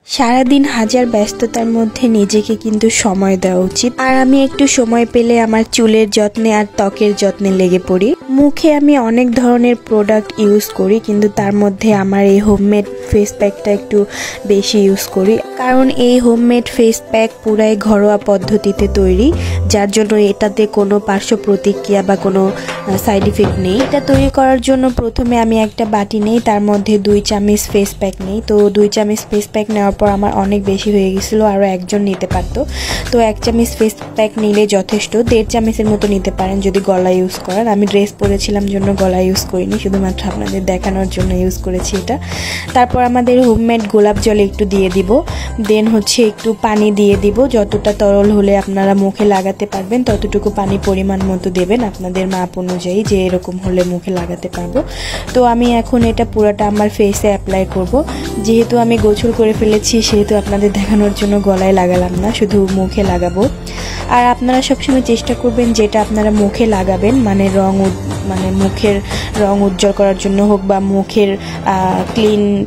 সারাদিন হাজার ব্যস্ততার মধ্যে নিজেকে কিন্তু সময় দেওয়া উচিত। আর আমি একটু সময় পেলে আমার চুলের যত্নে আর ত্বকের যত্নে লেগে পড়ি। মুখে আমি অনেক ধরনের প্রোডাক্ট ইউজ করি, কিন্তু তার মধ্যে আমার এই হোমমেড ফেস প্যাকটা একটু বেশি ইউজ করি, কারণ এই হোমমেড ফেস প্যাক পুরাই ঘরোয়া পদ্ধতিতে তৈরি, যার জন্য এটাতে কোনো পার্শ্ব প্রতিক্রিয়া বা কোনো সাইড ইফেক্ট নেই। এটা তৈরি করার জন্য প্রথমে আমি একটা বাটি নেই, তার মধ্যে 2 চামচ ফেস প্যাক নেই। তো 2 চামচ ফেস প্যাক নেওয়ার পর আমার অনেক বেশি হয়ে গেছিলো, আরও একজন নিতে পারতো। তো 1 চামচ ফেস প্যাক নিলে যথেষ্ট। 1.5 চামচের মতো নিতে পারেন যদি গলা ইউজ করেন। আমি ড্রেস পরেছিলাম জন্য গলা ইউজ করিনি, শুধুমাত্র আপনাদের দেখানোর জন্য ইউজ করেছি এটা। তারপর আমাদের হোমমেড গোলাপ জল একটু দিয়ে দিব, দেন হচ্ছে একটু পানি দিয়ে দিব। যতটা তরল হলে আপনারা মুখে লাগাতে পারবেন ততটুকু পানি পরিমাণ মতো দেবেন আপনাদের মাপ অনুযায়ী, যে এরকম হলে মুখে লাগাতে পারবো। তো আমি এখন এটা পুরোটা আমার ফেসে অ্যাপ্লাই করব। যেহেতু আমি গোসল করে ফেলেছি সেহেতু আপনাদের দেখানোর জন্য গলায় লাগালাম না, শুধু মুখে লাগাবো। আর আপনারা সবসময় চেষ্টা করবেন যেটা আপনারা মুখে লাগাবেন, মানে মুখের রং উজ্জ্বল করার জন্য হোক বা মুখের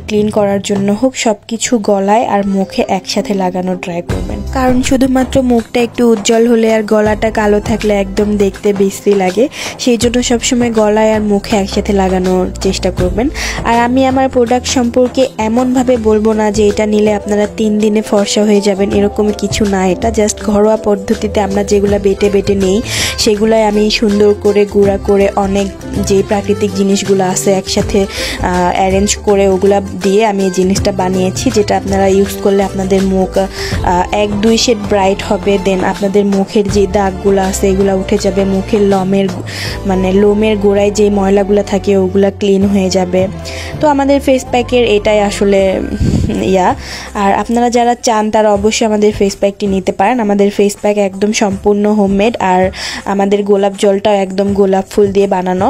ক্লিন করার জন্য হোক, সব কিছু গলায় আর মুখে একসাথে লাগানোর ট্রাই করবেন। কারণ শুধুমাত্র মুখটা একটু উজ্জ্বল হলে আর গলাটা কালো থাকলে একদম দেখতে বিশ্রী লাগে, সেই জন্য সবসময় গলায় আর মুখে একসাথে লাগানোর চেষ্টা করবেন। আর আমি আমার প্রোডাক্ট সম্পর্কে এমনভাবে বলবো না যে এটা নিলে আপনারা 3 দিনে ফর্সা হয়ে যাবেন, এরকম কিছু না। এটা জাস্ট ঘরোয়া পদ্ধতিতে আমরা যেগুলো বেটে নেই সেগুলাই আমি সুন্দর করে গুঁড়া করে অনেক যে প্রাকৃতিক জিনিসগুলো আছে একসাথে অ্যারেঞ্জ করে ওগুলা দিয়ে আমি এই জিনিসটা বানিয়েছি, যেটা আপনারা ইউজ করলে আপনাদের মুখ 1-2 শেড ব্রাইট হবে। দেন আপনাদের মুখের যে দাগগুলো আছে এগুলো উঠে যাবে, মুখের লোমের গোড়ায় যে ময়লাগুলো থাকে ওগুলা ক্লিন হয়ে যাবে। তো আমাদের ফেস প্যাকের এটাই আসলে আর আপনারা যারা চান তারা অবশ্যই আমাদের ফেস প্যাকটি নিতে পারেন। আমাদের ফেস প্যাক একদম সম্পূর্ণ হোমমেড, আর আমাদের গোলাপ জলটাও একদম গোলাপ ফুল দিয়ে বানানো।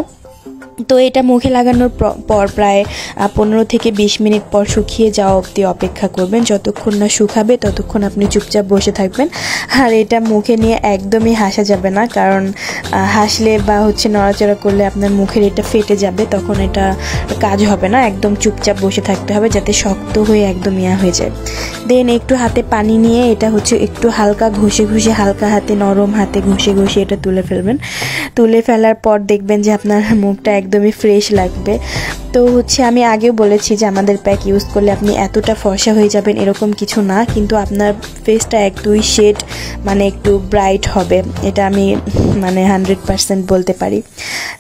তো এটা মুখে লাগানোর পর প্রায় 15 থেকে 20 মিনিট পর শুকিয়ে যাওয়া অবধি অপেক্ষা করবেন। যতক্ষণ না শুকাবে ততক্ষণ আপনি চুপচাপ বসে থাকবেন। আর এটা মুখে নিয়ে একদমই হাসা যাবে না, কারণ হাসলে বা নড়াচড়া করলে আপনার মুখের এটা ফেটে যাবে, তখন এটা কাজ হবে না। একদম চুপচাপ বসে থাকতে হবে যাতে শক্ত হয়ে একদম হয়ে যায়। দেন একটু হাতে পানি নিয়ে এটা একটু হালকা ঘষে হালকা হাতে নরম হাতে ঘষে এটা তুলে ফেলবেন। তুলে ফেলার পর দেখবেন যে আপনার মুখটা একদমই ফ্রেশ লাগবে। তো আমি আগেও বলেছি যে আমাদের প্যাক ইউজ করলে আপনি এতটা ফর্সা হয়ে যাবেন এরকম কিছু না, কিন্তু আপনার ফেসটা 1-2 শেড একটু ব্রাইট হবে, এটা আমি 100% বলতে পারি।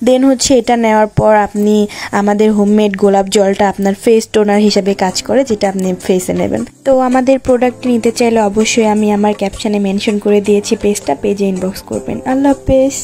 দেন এটা নেওয়ার পর আপনি আমাদের হোমমেড গোলাপ জলটা আপনার ফেস টোনার হিসাবে কাজ করে, যেটা আপনি ফেসে নেবেন। তো আমাদের প্রোডাক্ট নিতে চাইলে অবশ্যই আমি আমার ক্যাপশনে মেনশন করে দিয়েছি পেজে ইনবক্স করবেন। আল্লাহ হাফেজ।